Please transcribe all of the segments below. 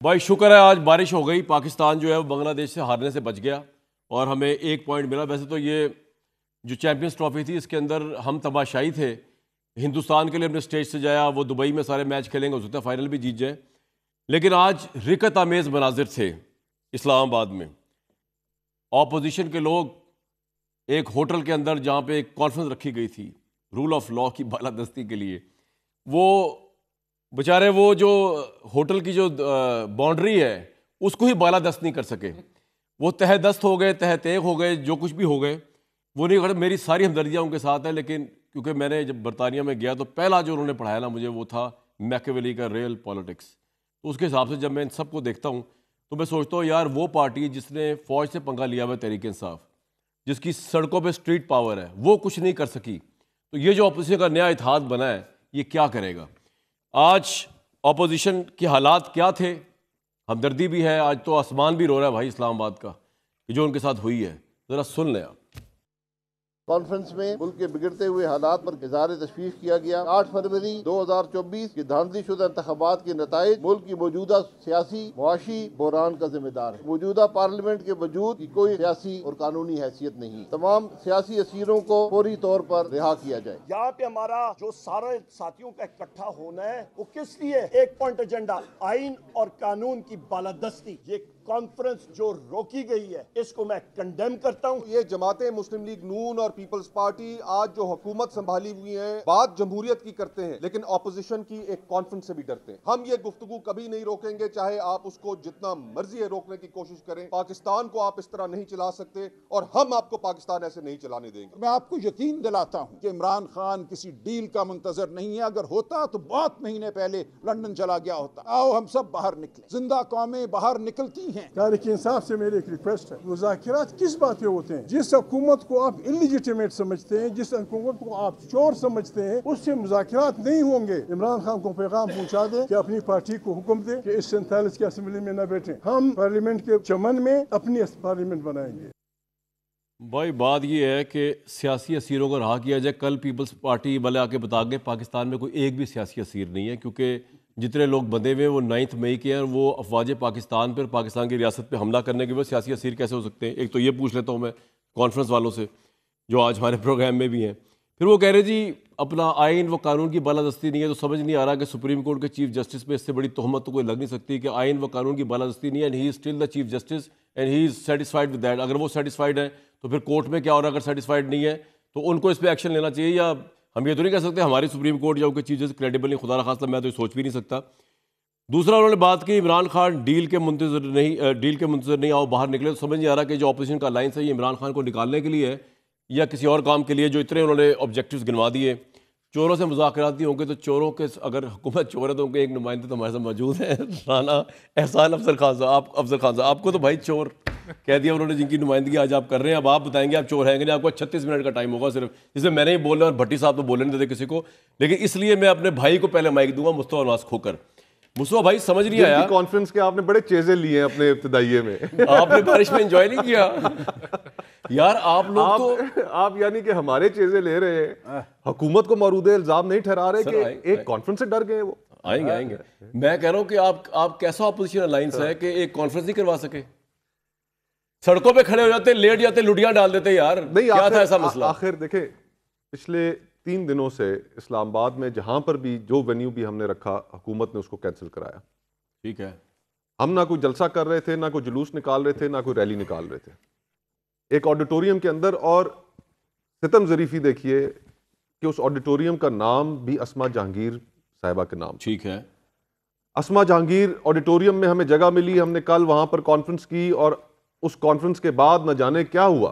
भाई शुक्र है आज बारिश हो गई। पाकिस्तान जो है वो बांग्लादेश से हारने से बच गया और हमें एक पॉइंट मिला। वैसे तो ये जो चैंपियंस ट्रॉफी थी इसके अंदर हम तमाशाई थे। हिंदुस्तान के लिए अपने स्टेज से जाया, वो दुबई में सारे मैच खेलेंगे, हो सकता है फाइनल भी जीत जाए। लेकिन आज रिकत आमेज मनाजिर थे इस्लामाबाद में। ऑपोजिशन के लोग एक होटल के अंदर जहाँ पे एक कॉन्फ्रेंस रखी गई थी रूल ऑफ लॉ की बालादस्ती के लिए, वो बेचारे वो जो होटल की जो बाउंड्री है उसको ही बालादस्त नहीं कर सके। वो तह दस्त हो गए, तह तेग हो गए, जो कुछ भी हो गए वो नहीं। मेरी सारी हमदर्दियाँ उनके साथ है, लेकिन क्योंकि मैंने जब बरतानिया में गया तो पहला जो उन्होंने पढ़ाया ना मुझे वो था मैकियावेली का रियल पॉलिटिक्स। तो उसके हिसाब से जब मैं इन सबको देखता हूँ तो मैं सोचता हूँ यार वो पार्टी जिसने फ़ौज से पंगा लिया हुआ तहरीक इंसाफ, जिसकी सड़कों पे स्ट्रीट पावर है, वो कुछ नहीं कर सकी। तो ये जो अपोजिशन का नया इत्तेहाद बना है ये क्या करेगा? आज अपोजिशन के हालात क्या थे? हमदर्दी भी है, आज तो आसमान भी रो रहा है भाई इस्लामाबाद का कि जो उनके साथ हुई है। ज़रा सुन लें आप। कॉन्फ्रेंस में मुल्क के बिगड़ते हुए हालात पर इज़हार तशवीश किया गया। 8 फरवरी 2024 के धांधलीशुदा इंतखाबात के नताइज मुल्क की मौजूदा सियासी मुआशी बहरान का जिम्मेदार है। मौजूदा पार्लियामेंट के वजूद की कोई सियासी और कानूनी हैसियत नहीं। तमाम सियासी असीरों को फौरी तौर पर रिहा किया जाए। यहाँ पे हमारा जो सारे साथियों का इकट्ठा होना है वो किस लिए? एक पॉइंट एजेंडा, आइन और कानून की बालादस्ती। ये कॉन्फ्रेंस जो रोकी गई है इसको मैं कंडेम करता हूँ। ये जमातें मुस्लिम लीग नून और पीपल्स पार्टी आज जो हुकूमत संभाली हुई है, बात जमहूरियत की करते हैं लेकिन ऑपोजिशन की एक कॉन्फ्रेंस से भी डरते हैं। हम ये गुफ्तगू कभी नहीं रोकेंगे, चाहे आप उसको जितना मर्जी है रोकने की कोशिश करें। पाकिस्तान को आप इस तरह नहीं चला सकते और हम आपको पाकिस्तान ऐसे नहीं चलाने देंगे। मैं आपको यकीन दिलाता हूँ कि इमरान खान किसी डील का मुंतजर नहीं है। अगर होता तो बहुत महीने पहले लंदन चला गया होता। आओ हम सब बाहर निकले, जिंदा कौमें बाहर निकलती हैं। तहरीक इंसाफ से मेरी एक रिक्वेस्ट है, मुज़ाकिरात किस बात पे होते हैं? जिस हुकूमत को आप इलिजिटिमेट समझते हैं, जिस हुकूमत को आप चोर समझते हैं, उससे मुज़ाकिरात नहीं होंगे। इमरान खान को पैगाम पहुंचा दे कि अपनी पार्टी को हुक्म दे कि इस 47 की असेंबली में न बैठे। हम पार्लियामेंट के चमन में अपनी पार्लियामेंट बनाएंगे। भाई बात ये है कि सियासी असीरों को रहा किया जाए। कल पीपल्स पार्टी वाले आके बता गए पाकिस्तान में कोई एक भी सियासी असीर नहीं है, क्योंकि जितने लोग बंधे हुए हैं वो 9 मई के हैं। वो अफवाज पाकिस्तान पर, पाकिस्तान की रियासत पे हमला करने के बाद सियासी असीर कैसे हो सकते हैं? एक तो ये पूछ लेता हूँ मैं कॉन्फ्रेंस वालों से जो आज हमारे प्रोग्राम में भी हैं। फिर वो कह रहे जी अपना आइन व कानून की बालादस्ती नहीं है। तो समझ नहीं आ रहा कि सुप्रीम कोर्ट के चीफ जस्टिस पे इससे बड़ी तोहमत तो कोई लग नहीं सकती कि आइन व कानून की बालादस्ती नहीं है। And he is still the chief justice and he is satisfied with that. अगर वो सेटिस्फाइड है तो फिर कोर्ट में क्या हो रहा है? अगर सेटिस्फाइड नहीं है तो उनको इस पर एक्शन लेना चाहिए। या हम ये तो नहीं कह सकते हमारी सुप्रीम कोर्ट या उनके चीफ जस्टिस क्रेडिबल नहीं। खुदा खास्ता मैं तो सोच भी नहीं सकता। दूसरा उन्होंने बात की इमरान खान डील के मुंतजर नहीं, आओ बाहर निकले। तो समझ नहीं आ रहा कि जो अपोजिशन का अलायंस है ये इमरान खान को निकालने के लिए है या किसी और काम के लिए। जो इतने उन्होंने ऑब्जेक्टिव्स गिनवा दिए, चोरों से मुज़ाकरात नहीं होंगे तो चोरों के, अगर हुकूमत चोर है तो उनके एक नुमाइंदे तो हमारे साथ मौजूद हैं, राना एहसान अफजल खान साहब। अफजल खान साहब आपको तो भाई चोर कह दिया उन्होंने, जिनकी नुमाइंदगी आज आप कर रहे हैं। अब आप बताएंगे आप चोर हैं कि नहीं? आपको 36 मिनट का टाइम होगा सिर्फ, जिसमें मैंने ही बोलना और भट्टी साहब तो बोलने नहीं देते किसी को। लेकिन इसलिए मैं अपने भाई को पहले माइक दूंगा, मुस्तफा नवाज खोकर। मुस्तफा भाई समझ नहीं आया, कॉन्फ्रेंस के आपने बड़े चेज़े लिए हैं अपने इब्तिदाइये में। आपने बारिश में एंजॉय नहीं किया यार? आप लोग तो आप यानी कि हमारे चीजें ले रहे हैं, हुकूमत को मौरूद इल्जाम नहीं ठहरा रहे कि एक कॉन्फ्रेंस से डर गए। वो आएंगे। मैं कह रहा हूं कि आप कैसा अपोजिशन अलायंस है कि एक कॉन्फ्रेंस नहीं करवा सके? सड़कों पे खड़े हो जाते, लेट जाते, लुटियां डाल देते यार। नहीं, क्या था ऐसा मसला? आखिर देखे पिछले 3 दिनों से इस्लामाबाद में जहां पर भी जो वेन्यू भी हमने रखा, हुकूमत ने उसको कैंसिल कराया। ठीक है, हम ना कोई जलसा कर रहे थे, ना कोई जुलूस निकाल रहे थे, ना कोई रैली निकाल रहे थे। एक ऑडिटोरियम के अंदर, और सितम ज़रीफी देखिए कि उस ऑडिटोरियम का नाम भी अस्मा जहांगीर साहिबा के नाम। ठीक है, अस्मा जहांगीर ऑडिटोरियम में हमें जगह मिली, हमने कल वहां पर कॉन्फ्रेंस की। और उस कॉन्फ्रेंस के बाद न जाने क्या हुआ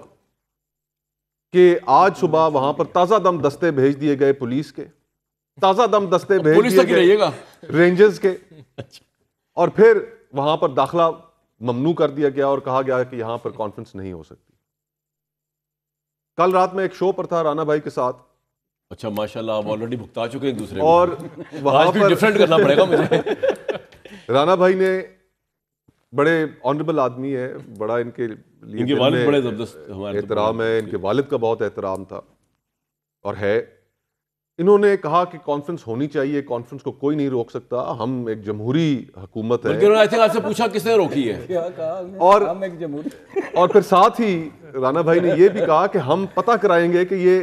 कि आज सुबह वहां पर ताजा दम दस्ते भेज दिए गए पुलिस के, ताजा दम दस्ते भेज दिए गए रेंजर्स के, और फिर वहां पर दाखिला ममनू कर दिया गया और कहा गया कि यहां पर कॉन्फ्रेंस नहीं हो सकती। कल रात में एक शो पर था राना भाई के साथ। अच्छा माशाल्लाह, आप ऑलरेडी भुगता चुके हैं दूसरे और वहां पर डिफरेंट करना पड़ेगा मुझे। राना भाई ने, बड़े ऑनरेबल आदमी है, बड़ा इनके लिए इनके वालिद बड़े जबरदस्त हमारे एहतराम है, इनके वालिद का बहुत एहतराम था और है। इन्होंने कहा कि कॉन्फ्रेंस होनी चाहिए, कॉन्फ्रेंस को कोई नहीं रोक सकता, हम एक जमहूरी हुकूमत है। बल्कि उन्होंने आई थिंक आपसे पूछा किसने रोकी है। और फिर साथ ही राना भाई ने ये भी कहा कि हम पता कराएंगे कि ये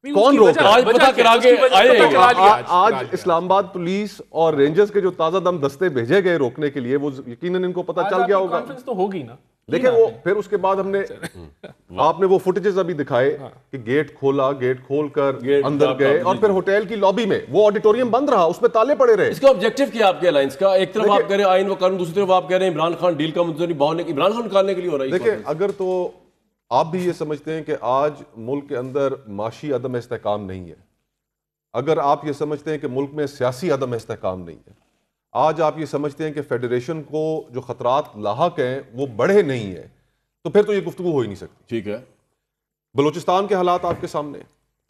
कौन रोक रहा है। आज पता करा के आए। आज इस्लामाबाद पुलिस और रेंजर्स के जो ताजा दम दस्ते भेजे गए रोकने के लिए, वो यकीनन इनको पता चल गया होगा। कॉन्फ्रेंस तो होगी ना। देखिए वो फिर उसके बाद हमने आपने वो फुटेजेस अभी दिखाए कि गेट खोला, गेट खोलकर अंदर गए और फिर होटल की लॉबी में वो ऑडिटोरियम बंद रहा, उसमें ताले पड़े रहे। इसका ऑब्जेक्टिव क्या आपके अलायंस का? एक तरफ आप कह रहे हैं आइन व कानून, दूसरी तरफ आप कह रहे हैं इमरान खान डील का मुद्दा नहीं, बहुत इमरान खान निकालने के लिए हो रहा है। देखिए अगर तो आप भी ये समझते हैं कि आज मुल्क के अंदर माशी अदम इस्तेहकाम नहीं है, अगर आप ये समझते हैं कि मुल्क में सियासी अदम इस्तेहकाम नहीं है, आज आप ये समझते हैं कि फेडरेशन को जो खतरात लाहक हैं वो बढ़े नहीं है, तो फिर तो ये गुफ्तगू हो ही नहीं सकती। ठीक है, बलूचिस्तान के हालात आपके सामने,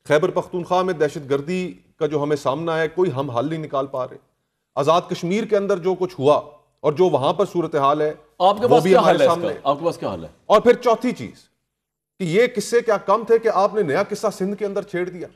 खैबर पख्तूनख्वा में दहशतगर्दी का जो हमें सामना है, कोई हम हल नहीं निकाल पा रहे। आज़ाद कश्मीर के अंदर जो कुछ हुआ और जो वहां पर सूरत हाल है, आपके पास क्या हाल है इसका? आपके पास क्या हाल है? और फिर चौथी चीज कि ये किस्से क्या कम थे कि आपने नया किस्सा सिंध के अंदर छेड़ दिया।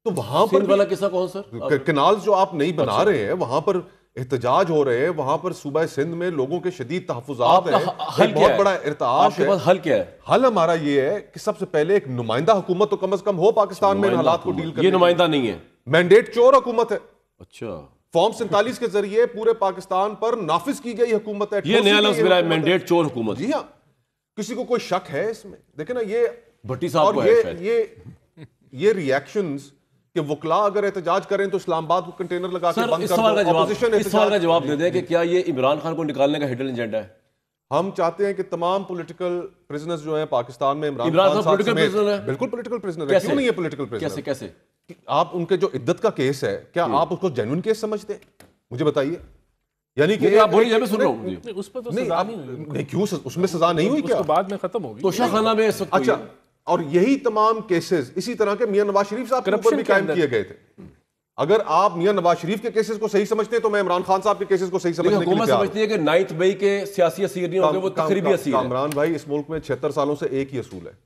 तो वहां पर वाला किस्सा कौन सर? कैनाल्स जो आप नहीं बना रहे हैं, वहां पर एहतजाज हो रहे हैं, वहां पर सूबा सिंध में लोगों के शदीद तहफ़्फ़ुज़ात हैं, एक बहुत बड़ा इर्ताश है। हल क्या है? हल हमारा ये है कि सबसे पहले एक नुमाइंदा हुकूमत तो कम से कम हो पाकिस्तान में इन हालात को डील करने। ये नुमाइंदा नहीं है, मैंडेट चोर हुकूमत है। अच्छा, फॉर्म 47 के जरिए पूरे पाकिस्तान पर नाफिज की गई हुकूमत है। ये नया लफ्ज़ मिला है, मैंडेट चोर हुकूमत। जी हाँ, किसी को कोई शक है इसमें? देखे ना ये भट्टी साहब को है शायद। ये रिएक्शंस कि वकला अगर एहतजाज करें तो इस्लामाबाद को कंटेनर लगा के बंद इस कर सवाल दो। इस सवाल का जवाब दे दें कि क्या ये इमरान खान को निकालने का हिडन एजेंडा है? हम चाहते हैं कि तमाम पॉलिटिकल प्रिजनर्स जो हैं पाकिस्तान में, इमरान खान पॉलिटिकल प्रिजनर है? बिल्कुल पॉलिटिकल प्रिजनर है। क्यों नहीं है पॉलिटिकल प्रिजनर? कैसे? आप उनके जो इद्दत का केस है, क्या आप उसको जेन्युइन केस समझते हैं? मुझे बताइए। यानी कि आप बोलिए, मैं सुन रहा हूं। उस पर तो सजा नहीं, क्यों उसमें सजा नहीं हुई? क्या बाद में खत्म होगी? तोशा खाना में इस वक्त अच्छा, और यही तमाम केसेस इसी तरह के मियां नवाज शरीफ साहब के ऊपर भी कायम किए गए थे। अगर आप मियां नवाज शरीफ के केसेस को सही समझते हैं तो मैं इमरान खान साहब के केसेस को सही समझने के लिए समझती है कि 9 मई के सियासी असीर नहीं होंगे, वो तकरीबी असीर हैं। कामरान भाई, इस मुल्क में 76 सालों से एक ही असूल है,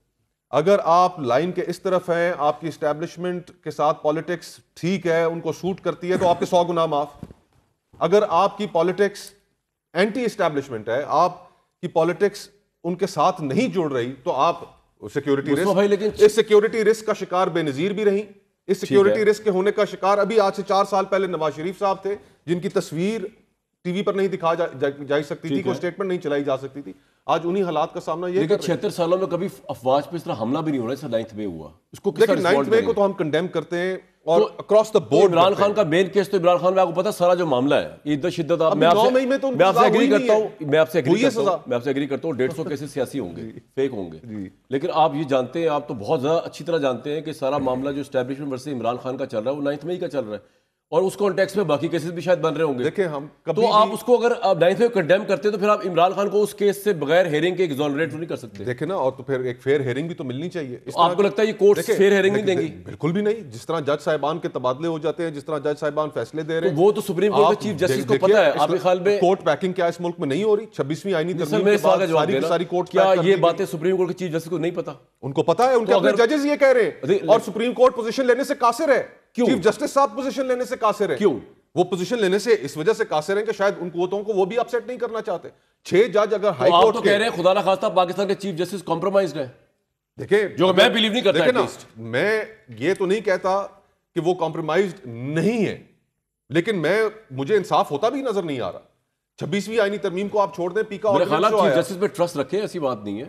अगर आप लाइन के इस तरफ हैं, आपकी एस्टैब्लिशमेंट के साथ पॉलिटिक्स ठीक है, उनको सूट करती है, तो आपके 100 गुना माफ। अगर आपकी पॉलिटिक्स एंटी एस्टैब्लिशमेंट है, आपकी पॉलिटिक्स उनके साथ नहीं जुड़ रही, तो आप सिक्योरिटी रिस्क, इस सिक्योरिटी रिस्क का शिकार बेनजीर भी रही। इस सिक्योरिटी रिस्क के होने का शिकार अभी आज से 4 साल पहले नवाज शरीफ साहब थे, जिनकी तस्वीर टीवी पर नहीं दिखा जा सकती थी, कोई स्टेटमेंट नहीं चलाई जा सकती थी। आज उन्हीं हालात का सामना ये। 76 सालों में कभी अफवाज पे इस तरह हमला भी नहीं हो रहा, जैसा 9 मई हुआ। उसको देखिए 9 मई को तो हम कंडेम करते हैं और across the board. Imran Khan का मेन केस तो इमरान खान में आपको पता सारा जो मामला है, इद्दत शिद्दत, मैं आपसे एग्री करता हूं, मैं आपसे एग्री करता हूं 150 केसेस सियासी होंगे, फेक होंगे, लेकिन आप ये जानते हैं, आप तो बहुत ज्यादा अच्छी तरह जानते हैं कि सारा मामला जो एस्टैब्लिशमेंट वर्सेस इमरान खान का चल रहा है वो 9 मई का चल रहा है, और उस कॉन्टेक्स्ट में बाकी केसेस भी शायद बन रहे होंगे। देखिए हम तो आप उसको अगर आप 9 मई कंडेम करते हैं तो फिर आप इमरान खान को उस केस से बगैर हेयरिंग के एग्जोनरेट नहीं कर सकते। देखिए ना, और तो फिर एक फेयर हेयरिंग भी तो मिलनी चाहिए। आपको लगता है ये कोर्ट फेयर हेयरिंग नहीं देंगी? बिल्कुल भी नहीं। जिस तरह जज साहिबान के तबादले हो जाते हैं, जिस तरह जज साहिबान फैसले दे रहे हैं, वो तो सुप्रीम कोर्ट के चीफ जस्टिस को पता है। आपके ख्याल में कोर्ट पैकिंग क्या इस मुल्क में नहीं हो रही? 26वीं आईनी तरमीम के बाद सारी कोर्ट, क्या ये बातें सुप्रीम कोर्ट के चीफ जस्टिस को नहीं पता? उनको पता है, उनके अपने जजेस ये कह रहे हैं, और सुप्रीम कोर्ट पोजीशन लेने से कासिर है। चीफ जस्टिस साहब पोजीशन लेने से कासिर है। क्यों? वो पोजीशन लेने से इस वजह से कासिर हैं कि शायद उन कुव्वतों को वो भी अपसेट नहीं करना चाहते। 6 जज अगर हाई कोर्ट तो कह रहे हैं खुदा ना खास्ता पाकिस्तान के चीफ जस्टिस कॉम्प्रोमाइज्ड है। देखिए, जो मैं बिलीव नहीं करता ना, मैं ये तो नहीं कहता कि वो कॉम्प्रोमाइज्ड नहीं है, लेकिन मुझे इंसाफ होता भी नजर नहीं आ रहा। 26वीं आईनी तरमीम को आप छोड़ दें, पीका और चीफ जस्टिस पे ट्रस्ट रखें, ऐसी बात नहीं है।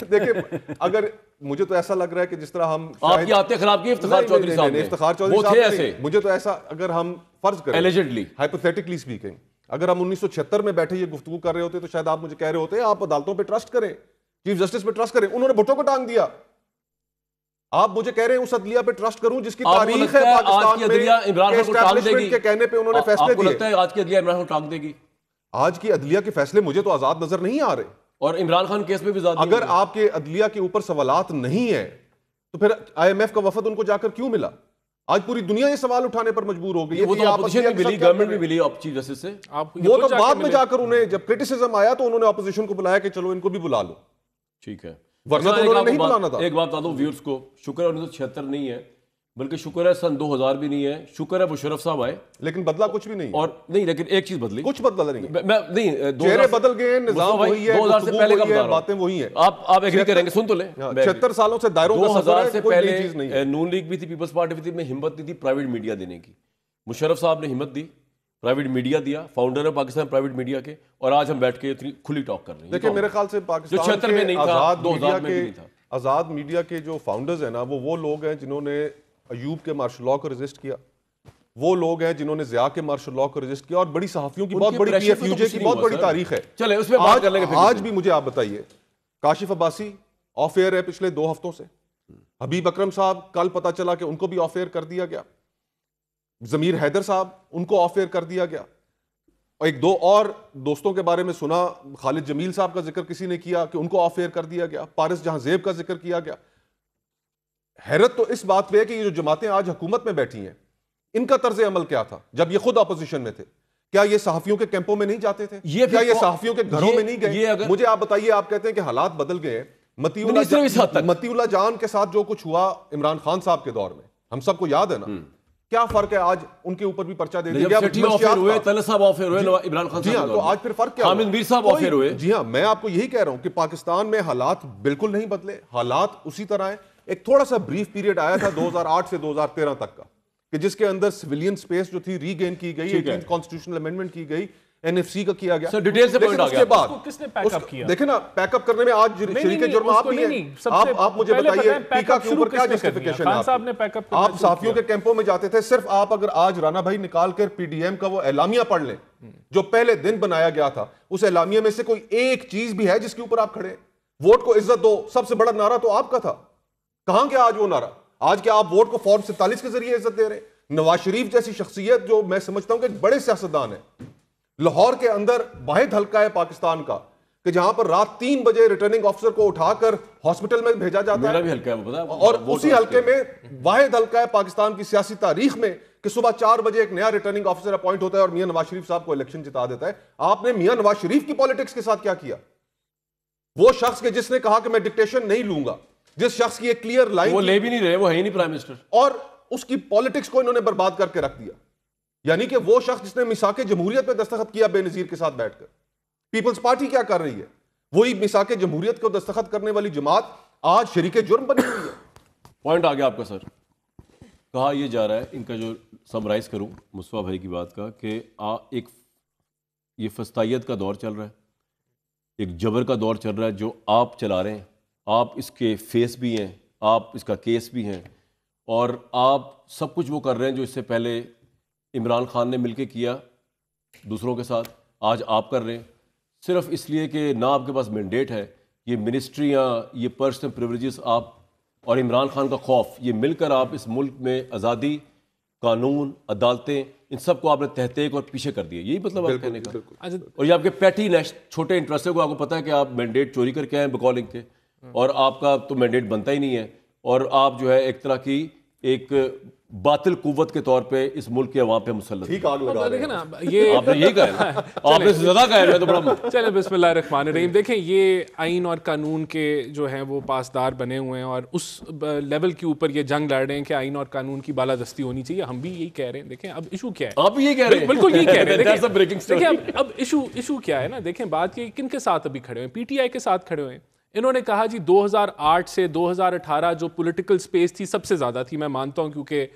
देखिए, अगर मुझे तो ऐसा लग रहा है कि जिस तरह हम आपकी आते खराब की इफ्तिखार चौधरी साहब ने, इफ्तिखार चौधरी साहब ऐसे, मुझे तो ऐसा, अगर हम फर्ज करें एलिजेडली, हाइपोथेटिकली स्पीकिंग, अगर हम 1976 में बैठे ये गुफ्तगू कर रहे होते तो शायद आप मुझे कह रहे होते आप अदालतों पे ट्रस्ट करें, चीफ जस्टिस पे ट्रस्ट करें। उन्होंने भुट्टो को टांग दिया। आप मुझे कह रहे हैं उस अदलिया पे ट्रस्ट करूं जिसकी तारीख है पाकिस्तान में, इमरान खान को टांग देगी के कहने पे उन्होंने फैसले दिए। आपको लगता है आज की अदलिया इमरान खान को टांग देगी? आज की अदलिया के फैसले मुझे तो आजाद नजर नहीं आ रहे, और इमरान खान केस में भी ज्यादा। अगर आपके अदलिया के ऊपर सवालात नहीं है तो फिर IMF का वफद उनको जाकर क्यों मिला? आज पूरी दुनिया ये सवाल उठाने पर मजबूर हो गई है। वो तो ऑपोजिशन भी मिली, गवर्नमेंट भी मिली चीफ जस्टिस से। वो तो बाद में जाकर उन्हें जब क्रिटिसिज्म आया तो उन्होंने ऑपोजिशन को बुलाया कि चलो इनको भी बुला लो। ठीक है, वरना तो उन्होंने नहीं बुलाना था। एक बात बता दो व्यूअर्स को, शुक्र है 1976 नहीं है, बल्कि शुक्र है सन 2000 भी नहीं है, शुक्र है मुशर्रफ साहब आए, लेकिन बदला कुछ भी नहीं है। और नहीं, लेकिन एक चीज बदली, कुछ बदला नहीं है। मैं नहीं, चेहरे बदल गए, निजाम वही है, 2000 से गुफ्तगू पहले का वही है, बता रहा हूं। बातें वही है। आप एग्री करेंगे, सुन तो ले। 76 सालों से दायरों का सफर 2000 है, से कोई नई चीज नहीं पहले है। नून लीग भी थी, पीपल्स पार्टी भी थी, में हिम्मत नहीं थी प्राइवेट मीडिया देने की। मुशर्रफ साहब ने हिम्मत दी, प्राइवेट मीडिया दिया, फाउंडर है पाकिस्तान प्राइवेट मीडिया के, और आज हम बैठ के इतनी खुली टॉक कर रहे हैं। देखिए मेरे ख्याल से पाकिस्तान 76 में नहीं था, आजाद 2000 मीडिया में भी नहीं था। के आजाद मीडिया के जो फाउंडर्स हैं ना, वो लोग हैं जिन्होंने अयूब के मार्शल लॉ को रजिस्ट किया, वो लोग हैं जिन्होंने जिया के मार्शल लॉ को रजिस्ट किया, और बड़ी सहाफियों की बहुत बड़ी PFUJ की बहुत बड़ी तारीख है। चले उसमें बात कर लेंगे। आज भी मुझे आप बताइए, काशिफ अब्बासी ऑफ एयर है पिछले 2 हफ्तों से, हबीब अकरम साहब कल पता चला कि उनको भी ऑफ एयर कर दिया गया, जमीर हैदर साहब उनको ऑफ एयर कर दिया गया, और 1-2 और दोस्तों के बारे में सुना, खालिद जमील साहब का जिक्र किसी ने किया कि उनको ऑफ एयर कर दिया गया, पारिस जहांजेब का जिक्र किया गया। हैरत तो इस बात पे है कि ये जो जमातें आज हुकूमत में बैठी हैं, इनका तर्ज अमल क्या था जब ये खुद अपोजिशन में थे? क्या ये सहाफियों के कैंपों में नहीं जाते थे? क्या ये सहाफियों के घरों में नहीं गए? मुझे आप बताइए, आप कहते हैं कि हालात बदल गए हैं। मतीउल्लाह जान के साथ जो कुछ हुआ इमरान खान साहब के दौर में, हम सबको याद है ना, क्या फर्क है? आज उनके ऊपर भी पर्चा दे दिया गया, हुए तलत साहब ऑफ एयर हुए, इमरान खान जी हाँ, तो आज फिर फर्क क्या? हामिद मीर साहब ऑफ एयर हुए। जी हाँ, मैं आपको यही कह रहा हूं कि पाकिस्तान में हालात बिल्कुल नहीं बदले, हालात उसी तरह है। एक थोड़ा सा ब्रीफ पीरियड आया था 2008 से 2013 तक का, कि जिसके अंदर सिविलियन स्पेस जो थी रीगेन की गई, 18th कॉन्स्टिट्यूशनल अमेंडमेंट की गई, NFC का किया गया। सर डिटेल से पॉइंट आ गया। उसके बाद किसने पैकअप किया? देखे ना, पैकअप करने में आज शरीके जुर्म आप भी हैं। आप मुझे बताइए, पीका के ऊपर क्या जस्टिफिकेशन है? साहब ने पैकअप, आप साफियों के कैंपों में जाते थे, सिर्फ आप अगर आज राना भाई निकाल कर PDM का वो एलामिया पढ़ लें जो पहले दिन बनाया गया था, उस एलामिया में से कोई एक चीज भी है जिसके ऊपर आप खड़े? वोट को इज्जत दो, सबसे बड़ा नारा तो आपका था। कहां गया आज वो नारा? आज क्या आप वोट को फॉर्म 47 के जरिए इज्जत दे रहे हैं? नवाज शरीफ जैसी शख्सियत, जो मैं समझता हूं कि बड़े सियासतदान है, लाहौर के अंदर वाहिद हल्का है पाकिस्तान का कि जहां पर रात 3 बजे रिटर्निंग ऑफिसर को उठाकर हॉस्पिटल में भेजा जाता है। भी हल्का है, पता है? और उसी हल्के में वाहिद हल्का है पाकिस्तान की सियासी तारीख में कि सुबह 4 बजे एक नया रिटर्निंग ऑफिसर अपॉइंट होता है और मियां नवाज शरीफ साहब को इलेक्शन जिता देता है। आपने मियां नवाज शरीफ की पॉलिटिक्स के साथ क्या किया? वो शख्स के जिसने कहा कि मैं डिक्टेशन नहीं लूंगा, जिस शख्स की एक क्लियर लाइन, वो ले भी नहीं रहे, वो है ही नहीं प्राइम मिनिस्टर, और उसकी पॉलिटिक्स को इन्होंने बर्बाद करके रख दिया। यानी कि वो शख्स जिसने मिसाके जमहूरियत पे दस्तखत किया बेनजीर के साथ बैठकर, पीपल्स पार्टी क्या कर रही है? वही मिसाके जमहूरियत को दस्तखत करने वाली जमात आज शरीके जुर्म बनी हुई है। पॉइंट आ गया आपका सर। कहा यह जा रहा है, इनका जो समराइज करूं मुस्तफा भाई की बात का, कि एक ये फस्तायत का दौर चल रहा है, एक जबर का दौर चल रहा है जो आप चला रहे हैं, आप इसके फेस भी हैं, आप इसका केस भी हैं, और आप सब कुछ वो कर रहे हैं जो इससे पहले इमरान खान ने मिलके किया दूसरों के साथ, आज आप कर रहे हैं, सिर्फ इसलिए कि ना आपके पास मैंडेट है। ये मिनिस्ट्रियाँ, ये पर्सनल प्रिविलेजेस आप और इमरान खान का खौफ, ये मिलकर आप इस मुल्क में आज़ादी, कानून, अदालतें, इन सब को आपने तहतेक और पीछे कर दिए। यही मतलब आप कहने का? और ये आपके पैटी छोटे इंटरेस्ट को, आपको पता है कि आप मैंडेट चोरी करके आए बकॉलिंग के, और आपका तो मैंडेट बनता ही नहीं है, और आप जो है एक तरह की एक बातिल कुव्वत के तौर पे इस मुल्क के अवाम पे मुसल्लत। ठीक आग लगा रहे हैं ना, ये आपने यही कहा है ना? आपने ज्यादा कहा है, मैं तो बड़ा चले बिस्मिल्लाहिर्रहमानिर्रहीम। देखें, ये आइन और कानून के जो हैं वो पासदार बने हुए हैं, और उस लेवल के ऊपर ये जंग लड़ रहे हैं कि आइन और कानून की बालादस्ती होनी चाहिए। हम भी यही कह रहे हैं। देखें अब इशू क्या है, आप यही कह रहे हैं, बिल्कुल यही कह रहे हैं। देखिए अब इशू क्या है ना, देखें बात की किन के साथ अभी खड़े हुए हैं, PTI के साथ खड़े हुए हैं। इन्होंने कहा जी 2008 से 2018 जो पॉलिटिकल स्पेस थी सबसे ज्यादा थी, मैं मानता हूं, क्योंकि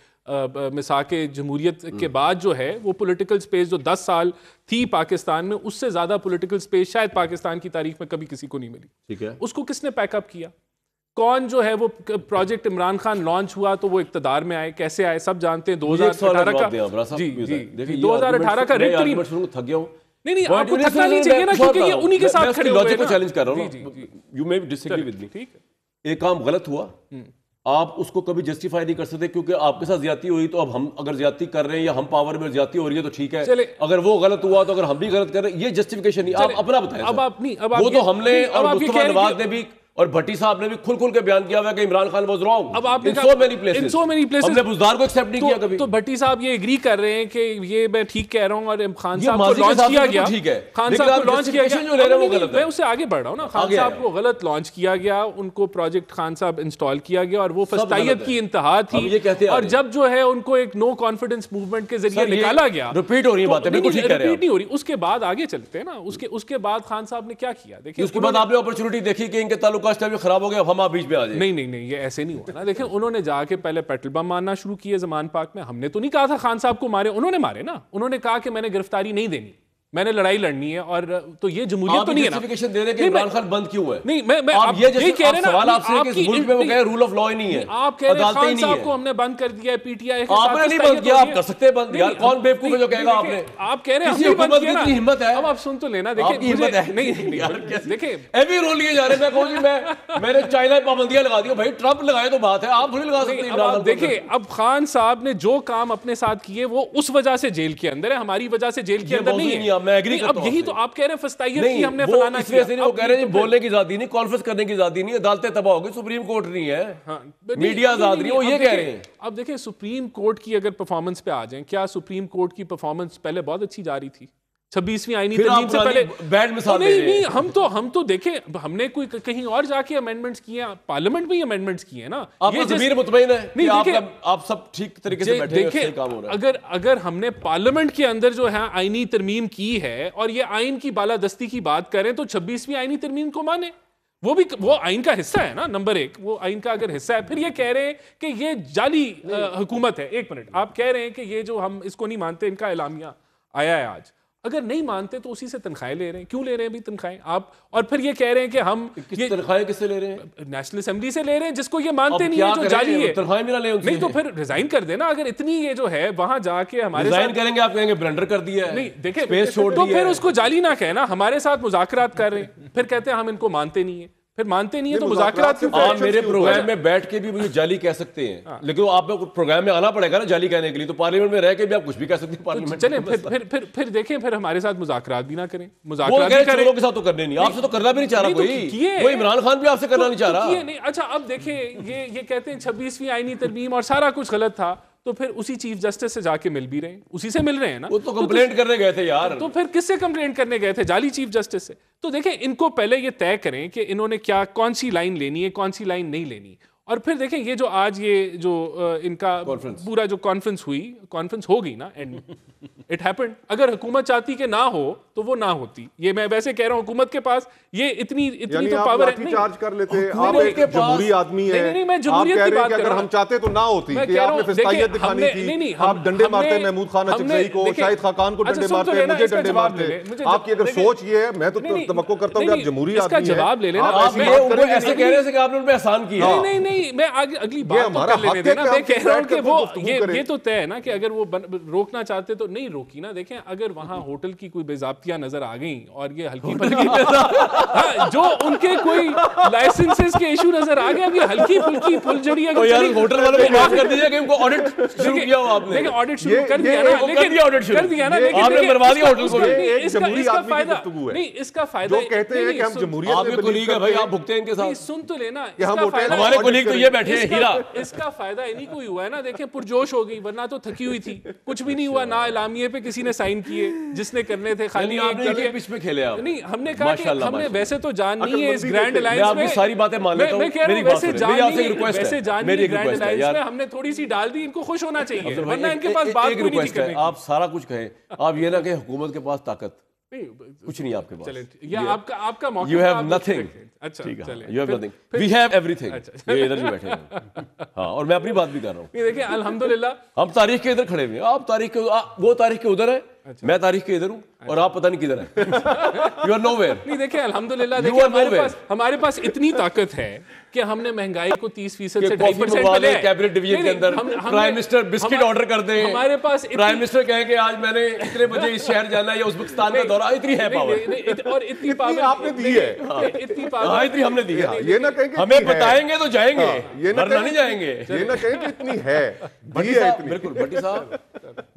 मिसाके जमहूरियत के बाद जो है वो पॉलिटिकल स्पेस जो 10 साल थी पाकिस्तान में, उससे ज्यादा पॉलिटिकल स्पेस शायद पाकिस्तान की तारीख में कभी किसी को नहीं मिली। ठीक है, उसको किसने पैकअप किया? कौन जो है वो प्रोजेक्ट इमरान खान लॉन्च हुआ तो वो इक्तदार में आए, कैसे आए सब जानते हैं। 2018 का जी 2018 का थक गया हूं। नहीं आपको थकना नहीं चाहिए ना, क्योंकि ये उन्हीं के साथ खड़े हुए हैं। लॉजिक को चैलेंज कर रहा हूं, you may disagree with me. ठीक है, एक काम गलत हुआ, आप उसको कभी जस्टिफाई नहीं कर सकते, क्योंकि आपके साथ ज्यादती हुई, तो अब हम अगर ज्यादती कर रहे हैं या हम पावर में ज्यादती हो रही है तो ठीक है, अगर वो गलत हुआ तो अगर हम भी गलत कर रहे हैं, ये जस्टिफिकेशन नहीं। आप अपना बताएं। अब आप नहीं, अब वो तो हमने और मुस्तफा नवाज ने भी और भट्टी साहब ने भी खुल के बयान किया हुआ है कि इमरान खान वाज रॉन्ग अब आपने इन सो मेनी प्लेसेस, हमने बुज़दार को एक्सेप्ट नहीं किया कभी। तो भट्टी साहब ये एग्री कर रहे हैं कि ये मैं ठीक कह रहा हूं और खान ये साहब को माजी के लॉन्च साथ किया तो गया, ठीक है, खान लेकिन साहब आप को लॉन्च किया justification गया, जो ले रहे हैं वो गलत है। मैं उससे आगे बढ़ रहा हूं ना, खान साहब को गलत लॉन्च किया गया, उनको प्रोजेक्ट खान साहब इंस्टॉल किया गया और वो फस्तायत की इंतहा थी, ये कहते और जब जो है उनको एक नो कॉन्फिडेंस मूवमेंट के जरिए निकाला गया, रिपीट हो रही है बातें, बिल्कुल ठीक कह रहे हैं, रिपीट नहीं हो रही। उसके बाद आगे चलते हैं ना, उसके बाद खान साहब ने क्या किया, देखिए उसके बाद आपने अपॉर्चुनिटी देखी कि इनके ताल्लुकात भी खराब हो गया, हम आप बीच में आ जाए। नहीं, ये ऐसे नहीं हुआ ना। देखिए उन्होंने जाके पहले पेट्रोल बम मारना शुरू किए ज़मान पार्क में। हमने तो नहीं कहा था खान साहब को मारे, उन्होंने मारे ना। उन्होंने कहा कि मैंने गिरफ्तारी नहीं देनी, मैंने लड़ाई लड़नी है, और तो ये जमहूरियत तो नहीं है ना। जस्टिफिकेशन दे रहे कि इमरान खान बंद क्यों है? नहीं, मैं आप ये जैसे कह रहे हैं ना, सवाल आपसे है कि इस मुल्क में वो कहे रूल ऑफ लॉ ही नहीं है, आप कह रहे हैं अदालतें ही खान नहीं साहब है। को हमने बंद कर दिया है, पीटीआई के साथ आपने नहीं बंद किया, आप कर सकते हैं बंद। यार कौन बेवकूफ है जो कहेगा आपने? आप कह रहे हैं किसी हमने बंद हुकूमत किया की ना। इतनी हिम्मत है? अब आप सुन तो लेना, देखिए आपकी हिम्मत है? नहीं यार, देखिए एवी रोल लिए जा रहे हैं। मैं कहूँ जी मैंने चाइना में पाबंदियां लगा दी, भाई ट्रंप लगाए तो बात है, आप थोड़ी लगा सकते हैं। अब आप देखिए, अब खान साहब ने जो काम अपने साथ किए वो उस वजह से जेल के अंदर है, हमारी वजह से जेल के अंदर नहीं है। मैं एग्री करता हूं। अब यही तो आप कह रहे हैं फस्तायत की हमने वो फलाना इस वजह से किया। नहीं, वो कह रहे हैं बोलने की आजादी नहीं, कॉन्फ्रेंस करने की आजादी नहीं, अदालतें तबाह हो गई, सुप्रीम कोर्ट नहीं है, मीडिया आजाद नहीं, वो ये कह रहे हैं। अब देखिए सुप्रीम कोर्ट की अगर परफॉर्मेंस पे आ जाएं, क्या सुप्रीम कोर्ट की परफॉर्मेंस पहले बहुत अच्छी जा रही थी 26वीं आईनी तरमीम से पहले? बैड मिसाल दे रहे हैं। नहीं, हम तो देखें, हमने कोई कहीं और जाके अमेंडमेंट्स किए, पार्लियामेंट में ही अमेंडमेंट्स किए ना। आपका ज़मीर मुतमईन है नहीं, कि आप सब ठीक तरीके से बैठे हैं, सही काम हो रहा है। अगर हमने पार्लियामेंट के अंदर जो है आईनी तरमीम की है और ये आइन की बालादस्ती की बात करें तो 26वीं आईनी तरमीम को माने, वो आइन का हिस्सा है ना, नंबर 1 वो आइन का अगर हिस्सा है। फिर ये कह रहे हैं कि ये जाली हुकूमत है। एक मिनट, आप कह रहे हैं कि ये जो हम इसको नहीं मानते, इनका एलामिया आया है आज, अगर नहीं मानते तो उसी से तनख्वाहें ले रहे हैं। क्यों ले रहे हैं अभी तनख्वाहें आप? और फिर ये कह रहे हैं कि हम ये तनख्वाहें किससे ले रहे हैं? नेशनल असेंबली से ले रहे हैं, जिसको ये मानते नहीं है, जो जाली है। तनख्वाहें भी ना लें उनसे। नहीं तो फिर रिजाइन कर देना। अगर इतनी ये जो है वहां जाके हमारे रिजाइन करेंगे, आप कहेंगे ब्लंडर कर दिया है, नहीं देखिए स्पेस छोड़ तो दिया फिर है। उसको जाली ना कहना। हमारे साथ मुज़ाकरात कर रहे हैं, फिर कहते हैं हम इनको मानते नहीं है। फिर मानते नहीं है तो मुज़ाकरात क्यों? आप मेरे प्रोग्राम में बैठ के भी मुझे जाली कह सकते हैं, लेकिन आपको प्रोग्राम में आना पड़ेगा ना जाली कहने के लिए। तो पार्लियामेंट में रह के भी आप कुछ भी कह सकते हैं पार्लियामेंट। चलें फिर देखें, फिर हमारे साथ मुज़ाकरात भी ना करें। वो मुज़ाकरात कह चोरों के साथ तो करने नहीं, आपसे तो करना भी नहीं चाह रहा कोई। वो इमरान खान भी आपसे करना नहीं चाह रहा। नहीं, अच्छा अब देखिए, ये कहते हैं 26वीं आईनी तरमीम और सारा कुछ गलत था, तो फिर उसी चीफ जस्टिस से जाके मिल भी रहे हैं, उसी से मिल रहे हैं ना। वो तो कंप्लेंट करने गए थे यार। तो फिर किससे कंप्लेंट करने गए थे? जाली चीफ जस्टिस से। तो देखें, इनको पहले ये तय करें कि इन्होंने क्या, कौन सी लाइन लेनी है, कौन सी लाइन नहीं लेनी। और फिर देखें, ये जो आज ये जो इनका पूरा जो कॉन्फ्रेंस हो गई ना, एंड इट हैपेंड। अगर हुकूमत चाहती कि ना हो तो वो ना होती। ये मैं वैसे कह रहा हूं, हुकूमत के पास ये इतनी तो पावर है। चार्ज कर लेते, आप एक जमहूरी आदमी है। नहीं, मैं जमहूरियत की बात कर रहा हूं। अगर हम चाहते तो ना होती कि आपने फिस्तायत दिखानी थी, आप डंडे मारते महमूद खान अचकजई को, शाहिद खाकान को डंडे मारते, मुझे डंडे मारते। आपकी अगर सोच ये है, मैं तो तवक्को करता हूं कि आप जमहूरी आदमी हैं। जवाब ले लेना। आप ऐसे कह रहे थे कि आपने उन पे एहसान किया। नहीं, मैं अगली बात तो कर लेने देना। मैं कह रहा हूं कि वो ये तो तय है ना कि अगर वो रोकना चाहते तो नहीं रोकी ना। देखें, अगर वहां होटल की कोई बेजाब्तियां नजर आ गई और ये हल्की फुल्की जो उनके कोई लाइसेंसेस के इशू नजर आ गए, अब ये हल्की फुल्की फुलझड़ी अगर यार होटल वालों को माफ कर दीजिए कि उनको ऑडिट शुरू किया हो आपने। देखिए, ऑडिट शुरू कर दिया ना, लेकिन कर दिया ना, लेकिन आपने बर्बाद किया होटल को। इसका फायदा नहीं, इसका फायदा जो कहते हैं कि हम जमहूरियत में आपके कोलीग है भाई, आप भुगते हैं इनके साथ। सुन तो लेना, हमारे कोलीग तो ये बैठे हैं हीरा। इसका फायदा इन्हीं को ही हुआ है ना। देखें, पुरजोश हो गई, वरना तो थकी हुई थी, कुछ भी नहीं हुआ ना। एलामिये पे किसी ने साइन किए जिसने करने थे, खाली एक पिच पे खेले आप। नहीं, हमने कहा कि हमने वैसे तो जान नहीं है इस ग्रैंड अलायंस में। मैं सारी बातें मान लेता हूं, मैं कह रहा हूं वैसे जान नहीं है ग्रैंड अलायंस में, हमने थोड़ी सी डाल दी, इनको खुश होना चाहिए, वरना इनके पास बात कोई नहीं करने की। आप सारा कुछ कहें, आप ये ना कहें हुकूमत के पास ताकत कुछ नहीं, आपके पास चलें, या आपका मौका, यू हैव नथिंग। अच्छा, चलें, you have nothing, we have everything. ये इधर जो बैठे हैं, हाँ, और मैं अपनी बात भी कर रहा हूँ। ये देखिए, अल्हम्दुलिल्लाह हम तारीख के इधर खड़े हुए हैं, आप तारीख के वो तारीख के उधर है, मैं तारीख के इधर हूँ, और आप पता नहीं किधर है। You are nowhere. नहीं, देखिए अल्हम्दुलिल्लाह, देखिए हमारे पास इतनी ताकत है कि हमने महंगाई को 30% से 2.5% पे ले आए। कैबिनेट डिवीजन के अंदर प्राइम मिनिस्टर बिस्किट ऑर्डर कर दें, हमारे पास प्राइम मिनिस्टर कहें कि आज मैंने इतने बजे इस शहर जाना है या उज़्बेकिस्तान का दौरा। इतनी है पावर, और इतनी पावर आपने दी है, इतनी पावर, हाँ, इतनी हमने दी है। ये ना कहें कि हमें बताएंगे तो जाएंगे, ये ना वरना नहीं जाएंगे। ये ना कहें कि इतनी है, बिल्कुल। भट्टी साहब,